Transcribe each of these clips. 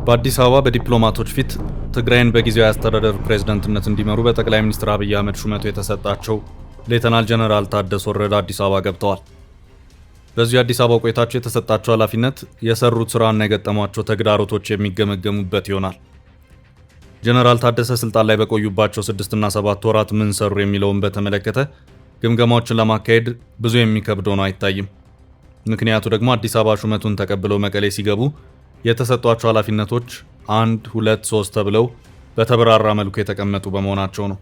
በአዲስ አበባ በዲፕሎማቶች ፊት ትግራይን በጊዜያዊ አስተዳደር ፕሬዝዳንትነት እንዲመሩ በጠቅላይ ሚኒስትር አብይ አህመድ ሹመቱ የተሰጣቸው ሌተናል ጀነራል ታደሰ ወረደ አዲስ አበባ ገብተዋል። በዚህ አዲስ አበባ ቆይታቸው የተሰጣቸው ኃላፊነት የሰሩት ስራና የገጠሟቸው ተግዳሮቶች የሚገመገሙበት ይሆናል። ጀነራል ታደሰ ስልጣን ላይ በቆዩባቸው 6 እና 7 ወራት ምን ሰሩ የሚለውን በተመለከተ ግምገማዎችን ለማካሄድ ብዙ የሚከብድ ሆኖ አይታይም። ምክንያቱ ደግሞ አዲስ አበባ ሹመቱን ተቀብለው መቀሌ ሲገቡ የተሰጧቸው ኃላፊነቶች 1፣ 2፣ 3 ተብለው በተብራራ መልኩ የተቀመጡ በመሆናቸው ነው።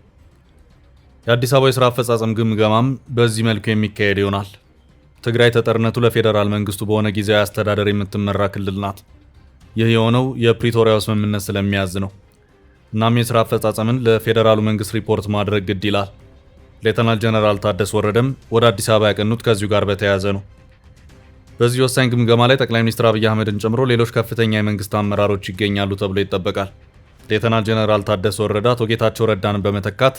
የአዲስ አበባ የሥራ አፈጻጸም ግምገማም በዚህ መልኩ የሚካሄድ ይሆናል። ትግራይ ተጠርነቱ ለፌዴራል መንግስቱ በሆነ ጊዜያዊ አስተዳደር የምትመራ ክልል ናት። ይህ የሆነው የፕሪቶሪያው ስምምነት ስለሚያዝ ነው። እናም የሥራ አፈጻጸምን ለፌዴራሉ መንግስት ሪፖርት ማድረግ ግድ ይላል። ሌተናል ጀነራል ታደሰ ወረደም ወደ አዲስ አበባ ያቀኑት ከዚሁ ጋር በተያያዘ ነው። በዚህ ወሳኝ ግምገማ ላይ ጠቅላይ ሚኒስትር አብይ አህመድን ጨምሮ ሌሎች ከፍተኛ የመንግስት አመራሮች ይገኛሉ ተብሎ ይጠበቃል። ሌተናል ጀነራል ታደሰ ወረደ አቶ ጌታቸው ረዳን በመተካት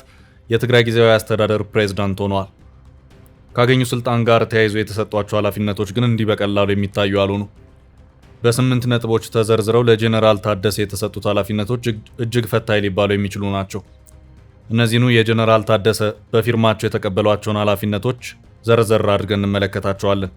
የትግራይ ጊዜያዊ አስተዳደር ፕሬዝዳንት ሆነዋል። ካገኙ ስልጣን ጋር ተያይዞ የተሰጧቸው ኃላፊነቶች ግን እንዲህ በቀላሉ የሚታዩ አልሆኑ። በ8 ነጥቦች ተዘርዝረው ለጀነራል ታደሰ የተሰጡት ኃላፊነቶች እጅግ ፈታኝ ሊባሉ የሚችሉ ናቸው። እነዚህኑ የጀነራል ታደሰ በፊርማቸው የተቀበሏቸውን ኃላፊነቶች ዘርዘር አድርገን እንመለከታቸዋለን።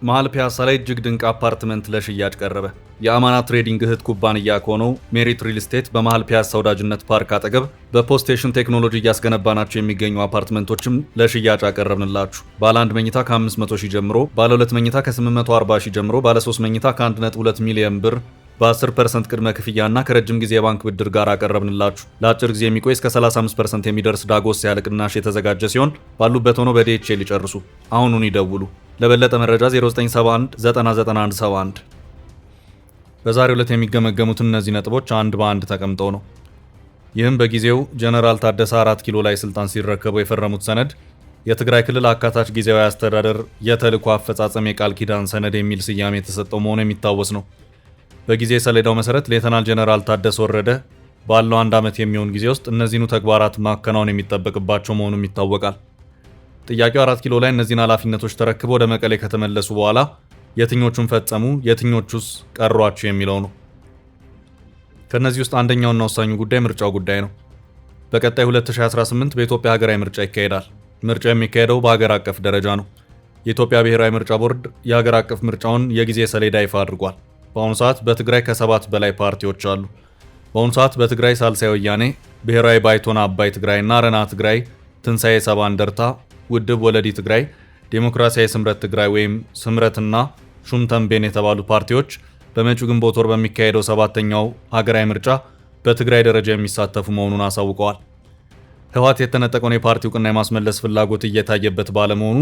መሃል ፒያሳ ላይ እጅግ ድንቅ አፓርትመንት ለሽያጭ ቀረበ። የአማና ትሬዲንግ እህት ኩባንያ ከሆነው ሜሪት ሪል ስቴት በመሃል ፒያሳ ወዳጅነት ፓርክ አጠገብ በፖስቴሽን ቴክኖሎጂ እያስገነባናቸው የሚገኙ አፓርትመንቶችም ለሽያጭ አቀረብንላችሁ። ባለ 1 መኝታ ከ500,000 ጀምሮ፣ ባለ 2 መኝታ ከ840,000 ጀምሮ፣ ባለ 3 መኝታ ከ1.2 ሚሊዮን ብር በ10% ቅድመ ክፍያና ከረጅም ጊዜ የባንክ ብድር ጋር አቀረብንላችሁ። ለአጭር ጊዜ የሚቆይ እስከ 35% የሚደርስ ዳጎስ ያለ ቅናሽ የተዘጋጀ ሲሆን ባሉበት ሆኖ በዲኤችኤል ይጨርሱ። አሁኑን ይደውሉ። ለበለጠ መረጃ 0971 99171። በዛሬው ዕለት የሚገመገሙት እነዚህ ነጥቦች አንድ በአንድ ተቀምጠው ነው። ይህም በጊዜው ጀነራል ታደሰ 4 ኪሎ ላይ ስልጣን ሲረከቡ የፈረሙት ሰነድ የትግራይ ክልል አካታች ጊዜያዊ አስተዳደር የተልዕኮ አፈጻጸም የቃል ኪዳን ሰነድ የሚል ስያሜ የተሰጠው መሆኑ የሚታወስ ነው። በጊዜ ሰሌዳው መሰረት ሌተናል ጀነራል ታደሰ ወረደ ባለው 1 ዓመት የሚሆን ጊዜ ውስጥ እነዚህኑ ተግባራት ማከናወን የሚጠበቅባቸው መሆኑም ይታወቃል። ጥያቄው 4 ኪሎ ላይ እነዚህን ኃላፊነቶች ተረክበው ወደ መቀሌ ከተመለሱ በኋላ የትኞቹን ፈጸሙ፣ የትኞቹስ ቀሯቸው የሚለው ነው። ከነዚህ ውስጥ አንደኛውና ወሳኙ ጉዳይ ምርጫው ጉዳይ ነው። በቀጣይ 2018 በኢትዮጵያ ሀገራዊ ምርጫ ይካሄዳል። ምርጫው የሚካሄደው በሀገር አቀፍ ደረጃ ነው። የኢትዮጵያ ብሔራዊ ምርጫ ቦርድ የሀገር አቀፍ ምርጫውን የጊዜ ሰሌዳ ይፋ አድርጓል። በአሁኑ ሰዓት በትግራይ ከ7 በላይ ፓርቲዎች አሉ። በአሁኑ ሰዓት በትግራይ ሳልሳይ ወያኔ፣ ብሔራዊ ባይቶና አባይ ትግራይና አረና ትግራይ፣ ትንሳኤ ሰባ እንደርታ፣ ውድብ ወለዲ ትግራይ፣ ዴሞክራሲያዊ ስምረት ትግራይ ወይም ስምረትና ሹምተንቤን የተባሉ ፓርቲዎች በመጪው ግንቦት ወር በሚካሄደው 7ኛው ሀገራዊ ምርጫ በትግራይ ደረጃ የሚሳተፉ መሆኑን አሳውቀዋል። ህወሓት የተነጠቀውን የፓርቲ እውቅና የማስመለስ ፍላጎት እየታየበት ባለመሆኑ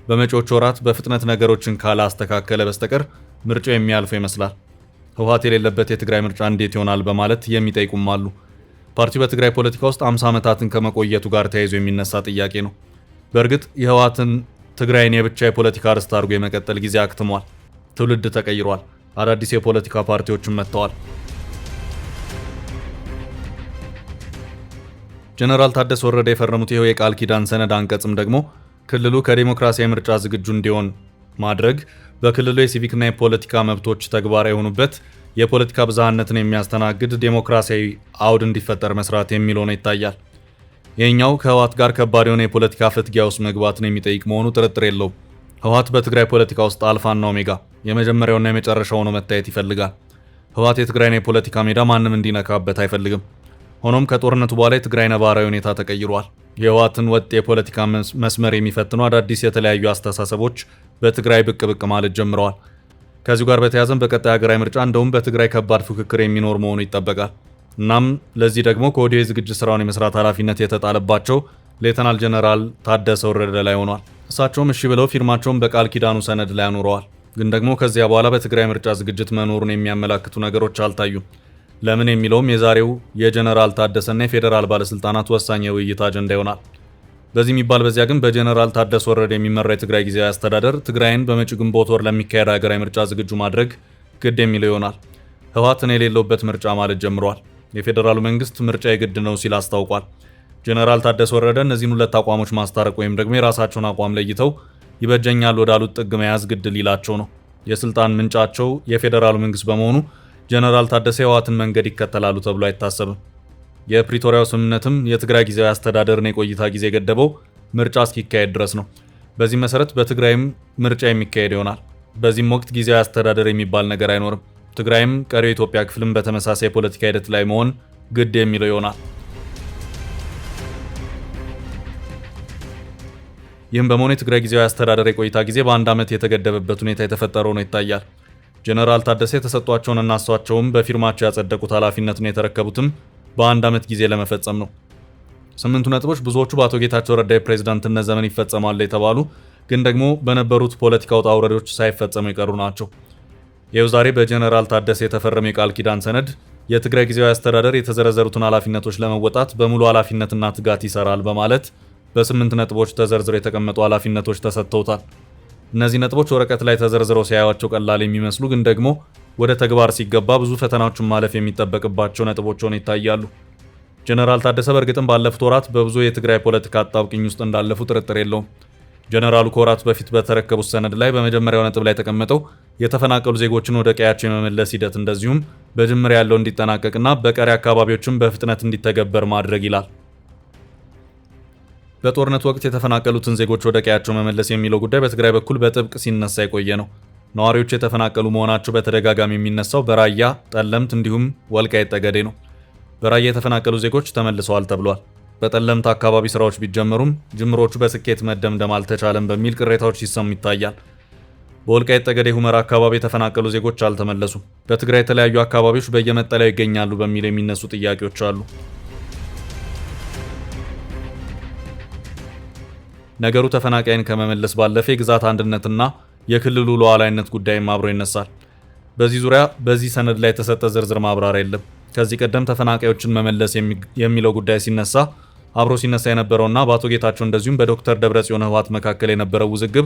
በመጪዎቹ ወራት በፍጥነት ነገሮችን ካላስተካከለ በስተቀር ምርጫው የሚያልፈው ይመስላል። ህወሓት የሌለበት የትግራይ ምርጫ እንዴት ይሆናል በማለት የሚጠይቁም አሉ። ፓርቲው በትግራይ ፖለቲካ ውስጥ 50 ዓመታትን ከመቆየቱ ጋር ተያይዞ የሚነሳ ጥያቄ ነው። በእርግጥ የህወሓትን ትግራይን የብቻ የፖለቲካ ርስት አድርጎ የመቀጠል ጊዜ አክትሟል። ትውልድ ተቀይሯል። አዳዲስ የፖለቲካ ፓርቲዎችም መጥተዋል። ጀነራል ታደሰ ወረደ የፈረሙት ይኸው የቃል ኪዳን ሰነድ አንቀጽም ደግሞ ክልሉ ከዲሞክራሲያዊ ምርጫ ዝግጁ እንዲሆን ማድረግ፣ በክልሉ የሲቪክና የፖለቲካ መብቶች ተግባራዊ የሆኑበት የፖለቲካ ብዝሃነትን የሚያስተናግድ ዴሞክራሲያዊ አውድ እንዲፈጠር መስራት የሚል ሆኖ ይታያል። ይህኛው ከህወሓት ጋር ከባድ የሆነ የፖለቲካ ፍትጊያ ውስጥ መግባትን የሚጠይቅ መሆኑ ጥርጥር የለውም። ህወሓት በትግራይ ፖለቲካ ውስጥ አልፋና ኦሜጋ የመጀመሪያውና የመጨረሻው ሆኖ መታየት ይፈልጋል። ህወሓት የትግራይን የፖለቲካ ሜዳ ማንም እንዲነካበት አይፈልግም። ሆኖም ከጦርነቱ በኋላ የትግራይ ነባራዊ ሁኔታ ተቀይሯል። የህወሓትን ወጥ የፖለቲካ መስመር የሚፈትኑ አዳዲስ የተለያዩ አስተሳሰቦች በትግራይ ብቅ ማለት ጀምረዋል። ከዚሁ ጋር በተያያዘም በቀጣይ ሀገራዊ ምርጫ እንደውም በትግራይ ከባድ ፉክክር የሚኖር መሆኑ ይጠበቃል። እናም ለዚህ ደግሞ ከወዲሁ የዝግጅት ስራውን የመስራት ኃላፊነት የተጣለባቸው ሌተናል ጀነራል ታደሰ ወረደ ላይ ሆኗል። እሳቸውም እሺ ብለው ፊርማቸውን በቃል ኪዳኑ ሰነድ ላይ አኑረዋል። ግን ደግሞ ከዚያ በኋላ በትግራይ ምርጫ ዝግጅት መኖሩን የሚያመላክቱ ነገሮች አልታዩም። ለምን የሚለውም የዛሬው የጀነራል ታደሰና የፌዴራል ባለስልጣናት ወሳኝ የውይይት አጀንዳ ይሆናል። በዚህ የሚባል በዚያ ግን በጀነራል ታደሰ ወረደ የሚመራ የትግራይ ጊዜያዊ አስተዳደር ትግራይን በመጪው ግንቦት ወር ለሚካሄድ ሀገራዊ ምርጫ ዝግጁ ማድረግ ግድ የሚለው ይሆናል። ህወሓትን የሌለበት ምርጫ ማለት ጀምሯል። የፌዴራሉ መንግስት ምርጫ የግድ ነው ሲል አስታውቋል። ጀነራል ታደሰ ወረደ እነዚህን ሁለት አቋሞች ማስታረቅ ወይም ደግሞ የራሳቸውን አቋም ለይተው ይበጀኛል ወዳሉት ጥግ መያዝ ግድ ሊላቸው ነው። የስልጣን ምንጫቸው የፌዴራሉ መንግስት በመሆኑ ጀነራል ታደሰ የህወሓትን መንገድ ይከተላሉ ተብሎ አይታሰብም። የፕሪቶሪያው ስምምነትም የትግራይ ጊዜያዊ አስተዳደርን የቆይታ ጊዜ ገደበው ምርጫ እስኪካሄድ ድረስ ነው። በዚህ መሰረት በትግራይም ምርጫ የሚካሄድ ይሆናል። በዚህም ወቅት ጊዜያዊ አስተዳደር የሚባል ነገር አይኖርም። ትግራይም ቀሪው የኢትዮጵያ ክፍልም በተመሳሳይ የፖለቲካ ሂደት ላይ መሆን ግድ የሚለው ይሆናል። ይህም በመሆኑ የትግራይ ጊዜያዊ አስተዳደር የቆይታ ጊዜ በአንድ ዓመት የተገደበበት ሁኔታ የተፈጠረው ነው ይታያል። ጀነራል ታደሰ የተሰጧቸውንና እሳቸውም በፊርማቸው ያጸደቁት ኃላፊነትን የተረከቡትም በአንድ ዓመት ጊዜ ለመፈጸም ነው። 8ቱ ነጥቦች ብዙዎቹ በአቶ ጌታቸው ረዳ የፕሬዝዳንትነት ዘመን ይፈጸማሉ የተባሉ ግን ደግሞ በነበሩት ፖለቲካ ውጣ ውረዶች ሳይፈጸሙ የቀሩ ናቸው። ይኸው ዛሬ በጀነራል ታደሰ የተፈረመ የቃል ኪዳን ሰነድ የትግራይ ጊዜያዊ አስተዳደር የተዘረዘሩትን ኃላፊነቶች ለመወጣት በሙሉ ኃላፊነትና ትጋት ይሰራል በማለት በ8 ነጥቦች ተዘርዝረው የተቀመጡ ኃላፊነቶች ተሰጥተውታል። እነዚህ ነጥቦች ወረቀት ላይ ተዘርዝረው ሲያዩዋቸው ቀላል የሚመስሉ ግን ደግሞ ወደ ተግባር ሲገባ ብዙ ፈተናዎችን ማለፍ የሚጠበቅባቸው ነጥቦች ሆነው ይታያሉ። ጀነራል ታደሰ በእርግጥም ባለፉት ወራት በብዙ የትግራይ ፖለቲካ አጣብቂኝ ውስጥ እንዳለፉ ጥርጥር የለውም። ጀነራሉ ከወራት በፊት በተረከቡት ሰነድ ላይ በመጀመሪያው ነጥብ ላይ ተቀምጠው የተፈናቀሉ ዜጎችን ወደ ቀያቸው የመመለስ ሂደት እንደዚሁም በጅምር ያለው እንዲጠናቀቅና በቀሪ አካባቢዎችም በፍጥነት እንዲተገበር ማድረግ ይላል። በጦርነት ወቅት የተፈናቀሉትን ዜጎች ወደ ቀያቸው መመለስ የሚለው ጉዳይ በትግራይ በኩል በጥብቅ ሲነሳ የቆየ ነው። ነዋሪዎች የተፈናቀሉ መሆናቸው በተደጋጋሚ የሚነሳው በራያ ጠለምት፣ እንዲሁም ወልቃይት ጠገዴ ነው። በራያ የተፈናቀሉ ዜጎች ተመልሰዋል ተብሏል። በጠለምት አካባቢ ስራዎች ቢጀመሩም ጅምሮቹ በስኬት መደምደም አልተቻለም በሚል ቅሬታዎች ሲሰሙ ይታያል። በወልቃይት ጠገዴ ሁመራ አካባቢ የተፈናቀሉ ዜጎች አልተመለሱም። በትግራይ የተለያዩ አካባቢዎች በየመጠለያው ይገኛሉ በሚል የሚነሱ ጥያቄዎች አሉ። ነገሩ ተፈናቃይን ከመመለስ ባለፈ የግዛት አንድነትና የክልሉ ሉዓላዊነት ጉዳይም አብሮ ይነሳል። በዚህ ዙሪያ በዚህ ሰነድ ላይ የተሰጠ ዝርዝር ማብራሪያ የለም። ከዚህ ቀደም ተፈናቃዮችን መመለስ የሚለው ጉዳይ ሲነሳ አብሮ ሲነሳ የነበረውና በአቶ ጌታቸው እንደዚሁም በዶክተር ደብረጽዮን ህወሓት መካከል የነበረው ውዝግብ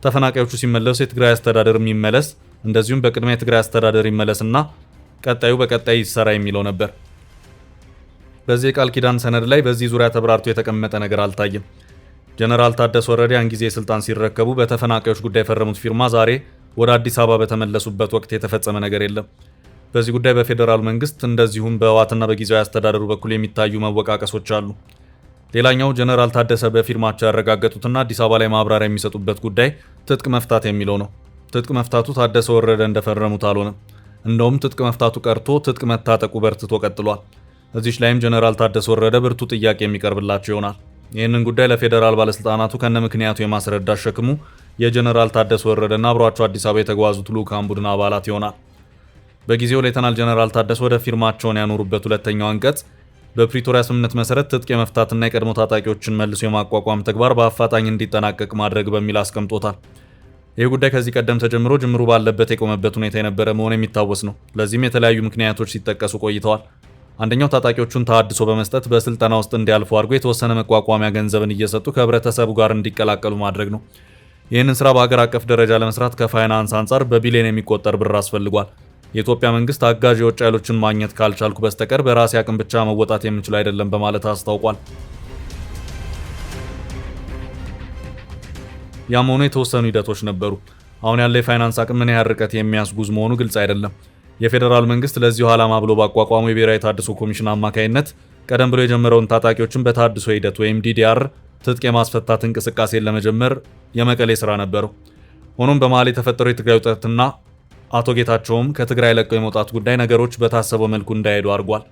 ተፈናቃዮቹ ሲመለሱ የትግራይ አስተዳደር የሚመለስ እንደዚሁም በቅድሚያ የትግራይ አስተዳደር ይመለስና ቀጣዩ በቀጣይ ይሰራ የሚለው ነበር። በዚህ የቃል ኪዳን ሰነድ ላይ በዚህ ዙሪያ ተብራርቶ የተቀመጠ ነገር አልታየም። ጀነራል ታደሰ ወረደ ያን ጊዜ ስልጣን ሲረከቡ በተፈናቃዮች ጉዳይ የፈረሙት ፊርማ ዛሬ ወደ አዲስ አበባ በተመለሱበት ወቅት የተፈጸመ ነገር የለም። በዚህ ጉዳይ በፌዴራል መንግስት እንደዚሁም በህወሓትና በጊዜያዊ አስተዳደሩ በኩል የሚታዩ መወቃቀሶች አሉ። ሌላኛው ጀነራል ታደሰ በፊርማቸው ያረጋገጡትና አዲስ አበባ ላይ ማብራሪያ የሚሰጡበት ጉዳይ ትጥቅ መፍታት የሚለው ነው። ትጥቅ መፍታቱ ታደሰ ወረደ እንደፈረሙት አልሆነም። እንደውም ትጥቅ መፍታቱ ቀርቶ ትጥቅ መታጠቁ በርትቶ ቀጥሏል። እዚች ላይም ጀነራል ታደሰ ወረደ ብርቱ ጥያቄ የሚቀርብላቸው ይሆናል። ይህንን ጉዳይ ለፌዴራል ባለስልጣናቱ ከነ ምክንያቱ የማስረዳት ሸክሙ የጀነራል ታደሰ ወረደና አብሯቸው አዲስ አበባ የተጓዙት ልዑካን ቡድን አባላት ይሆናል። በጊዜው ሌተናል ጀነራል ታደሰ ወደ ፊርማቸውን ያኖሩበት ሁለተኛው አንቀጽ በፕሪቶሪያ ስምምነት መሰረት ትጥቅ የመፍታትና የቀድሞ ታጣቂዎችን መልሶ የማቋቋም ተግባር በአፋጣኝ እንዲጠናቀቅ ማድረግ በሚል አስቀምጦታል። ይህ ጉዳይ ከዚህ ቀደም ተጀምሮ ጅምሩ ባለበት የቆመበት ሁኔታ የነበረ መሆኑ የሚታወስ ነው። ለዚህም የተለያዩ ምክንያቶች ሲጠቀሱ ቆይተዋል። አንደኛው ታጣቂዎቹን ተሃድሶ በመስጠት በስልጠና ውስጥ እንዲያልፉ አድርጎ የተወሰነ መቋቋሚያ ገንዘብን እየሰጡ ከህብረተሰቡ ጋር እንዲቀላቀሉ ማድረግ ነው። ይህንን ስራ በሀገር አቀፍ ደረጃ ለመስራት ከፋይናንስ አንጻር በቢሊዮን የሚቆጠር ብር አስፈልጓል። የኢትዮጵያ መንግስት አጋዥ የውጭ ኃይሎችን ማግኘት ካልቻልኩ በስተቀር በራሴ አቅም ብቻ መወጣት የምችል አይደለም በማለት አስታውቋል። ያም ሆኖ የተወሰኑ ሂደቶች ነበሩ። አሁን ያለ የፋይናንስ አቅም ምን ያህል ርቀት የሚያስጉዝ መሆኑ ግልጽ አይደለም። የፌዴራል መንግስት ለዚሁ ዓላማ ብሎ ባቋቋሙ የብሔራዊ ተሃድሶ ኮሚሽን አማካይነት ቀደም ብሎ የጀመረውን ታጣቂዎችን በተሃድሶ ሂደት ወይም ዲዲአር ትጥቅ የማስፈታት እንቅስቃሴን ለመጀመር የመቀሌ ስራ ነበረው። ሆኖም በመሃል የተፈጠረው የትግራይ ውጥረትና አቶ ጌታቸውም ከትግራይ ለቀው የመውጣት ጉዳይ ነገሮች በታሰበው መልኩ እንዳይሄዱ አድርጓል።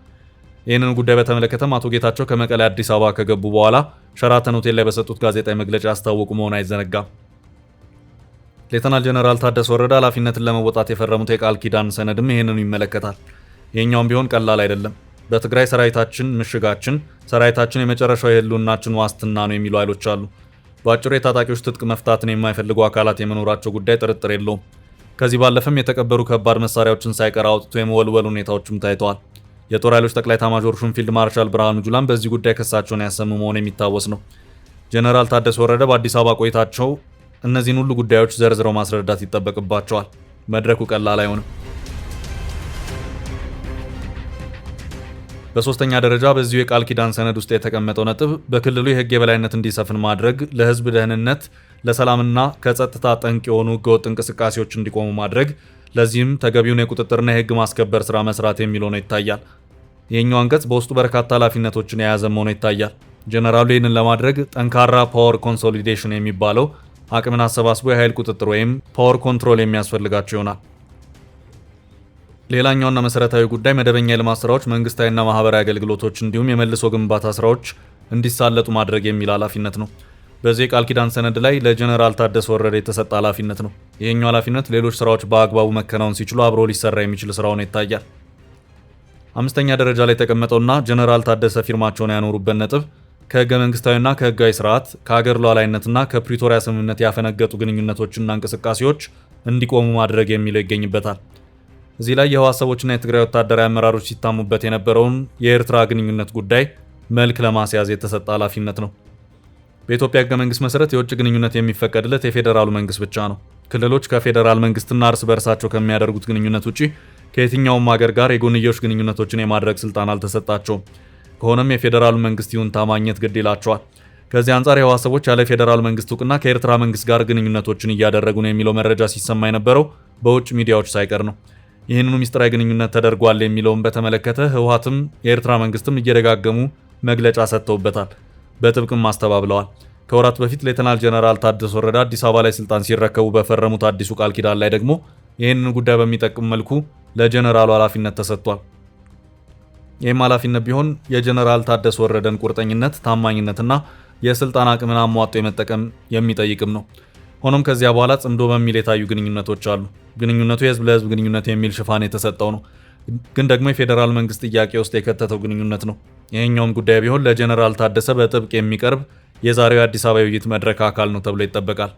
ይህንን ጉዳይ በተመለከተም አቶ ጌታቸው ከመቀሌ አዲስ አበባ ከገቡ በኋላ ሸራተን ሆቴል ላይ በሰጡት ጋዜጣዊ መግለጫ ያስታወቁ መሆኑ አይዘነጋም። ሌተናል ጀነራል ታደሰ ወረደ ኃላፊነትን ለመወጣት የፈረሙት የቃል ኪዳን ሰነድም ይህንኑ ይመለከታል። ይህኛውም ቢሆን ቀላል አይደለም። በትግራይ ሰራዊታችን ምሽጋችን፣ ሰራዊታችን የመጨረሻው የህልውናችን ዋስትና ነው የሚሉ ኃይሎች አሉ። በአጭሩ የታጣቂዎች ትጥቅ መፍታትን የማይፈልጉ አካላት የመኖራቸው ጉዳይ ጥርጥር የለውም። ከዚህ ባለፈም የተቀበሩ ከባድ መሳሪያዎችን ሳይቀር አውጥቶ የመወልወል ሁኔታዎችም ታይተዋል። የጦር ኃይሎች ጠቅላይ ኤታማዦር ሹም ፊልድ ማርሻል ብርሃኑ ጁላም በዚህ ጉዳይ ክሳቸውን ያሰሙ መሆኑ የሚታወስ ነው። ጀነራል ታደሰ ወረደ በአዲስ አበባ ቆይታቸው እነዚህን ሁሉ ጉዳዮች ዘርዝረው ማስረዳት ይጠበቅባቸዋል። መድረኩ ቀላል አይሆንም። በሶስተኛ ደረጃ በዚሁ የቃል ኪዳን ሰነድ ውስጥ የተቀመጠው ነጥብ በክልሉ የህግ የበላይነት እንዲሰፍን ማድረግ፣ ለህዝብ ደህንነት፣ ለሰላምና ከጸጥታ ጠንቅ የሆኑ ህገወጥ እንቅስቃሴዎች እንዲቆሙ ማድረግ፣ ለዚህም ተገቢውን የቁጥጥርና የህግ ማስከበር ስራ መስራት የሚለው ነው ይታያል። ይህኛው አንቀጽ በውስጡ በርካታ ኃላፊነቶችን የያዘ መሆኑ ይታያል። ጀነራሉ ይህንን ለማድረግ ጠንካራ ፓወር ኮንሶሊዴሽን የሚባለው አቅምን አሰባስቦ የኃይል ቁጥጥር ወይም ፓወር ኮንትሮል የሚያስፈልጋቸው ይሆናል። ሌላኛውና መሰረታዊ ጉዳይ መደበኛ የልማት ስራዎች፣ መንግስታዊና ማህበራዊ አገልግሎቶች እንዲሁም የመልሶ ግንባታ ስራዎች እንዲሳለጡ ማድረግ የሚል ኃላፊነት ነው። በዚህ የቃል ኪዳን ሰነድ ላይ ለጀነራል ታደሰ ወረደ የተሰጠ ኃላፊነት ነው። ይህኛው ኃላፊነት ሌሎች ስራዎች በአግባቡ መከናወን ሲችሉ አብሮ ሊሰራ የሚችል ስራው ነው ይታያል። አምስተኛ ደረጃ ላይ የተቀመጠውና ጀነራል ታደሰ ፊርማቸውን ያኖሩበት ነጥብ ከህገ መንግስታዊና ከህጋዊ ስርዓት ከሀገር ሉዓላዊነትና ከፕሪቶሪያ ስምምነት ያፈነገጡ ግንኙነቶችና እንቅስቃሴዎች እንዲቆሙ ማድረግ የሚለው ይገኝበታል። እዚህ ላይ የህወሓት ሰዎችና የትግራይ ወታደራዊ አመራሮች ሲታሙበት የነበረውን የኤርትራ ግንኙነት ጉዳይ መልክ ለማስያዝ የተሰጠ ኃላፊነት ነው። በኢትዮጵያ ህገ መንግስት መሰረት የውጭ ግንኙነት የሚፈቀድለት የፌዴራሉ መንግስት ብቻ ነው። ክልሎች ከፌዴራል መንግስትና እርስ በርሳቸው ከሚያደርጉት ግንኙነት ውጪ ከየትኛውም ሀገር ጋር የጎንዮሽ ግንኙነቶችን የማድረግ ስልጣን አልተሰጣቸውም። ከሆነም የፌዴራሉ መንግስት ይሁንታ ማግኘት ግድ ይላቸዋል። ከዚህ አንጻር የህወሓት ሰዎች ያለ ፌዴራል መንግስት እውቅና ከኤርትራ መንግስት ጋር ግንኙነቶችን እያደረጉ ነው የሚለው መረጃ ሲሰማ የነበረው በውጭ ሚዲያዎች ሳይቀር ነው። ይህንኑ ሚስጥራዊ ግንኙነት ተደርጓል የሚለውን በተመለከተ ህወሓትም የኤርትራ መንግስትም እየደጋገሙ መግለጫ ሰጥተውበታል፣ በጥብቅም አስተባብለዋል። ከወራት በፊት ሌተናል ጀነራል ታደሰ ወረደ አዲስ አበባ ላይ ስልጣን ሲረከቡ በፈረሙት አዲሱ ቃል ኪዳን ላይ ደግሞ ይህንን ጉዳይ በሚጠቅም መልኩ ለጀነራሉ ኃላፊነት ተሰጥቷል። ይህም ኃላፊነት ቢሆን የጀነራል ታደሰ ወረደን ቁርጠኝነት፣ ታማኝነትና የስልጣን አቅምን አሟጦ የመጠቀም የሚጠይቅም ነው። ሆኖም ከዚያ በኋላ ጽምዶ በሚል የታዩ ግንኙነቶች አሉ። ግንኙነቱ የህዝብ ለህዝብ ግንኙነት የሚል ሽፋን የተሰጠው ነው፣ ግን ደግሞ የፌዴራል መንግስት ጥያቄ ውስጥ የከተተው ግንኙነት ነው። ይህኛውም ጉዳይ ቢሆን ለጀነራል ታደሰ በጥብቅ የሚቀርብ የዛሬው የአዲስ አበባ ውይይት መድረክ አካል ነው ተብሎ ይጠበቃል።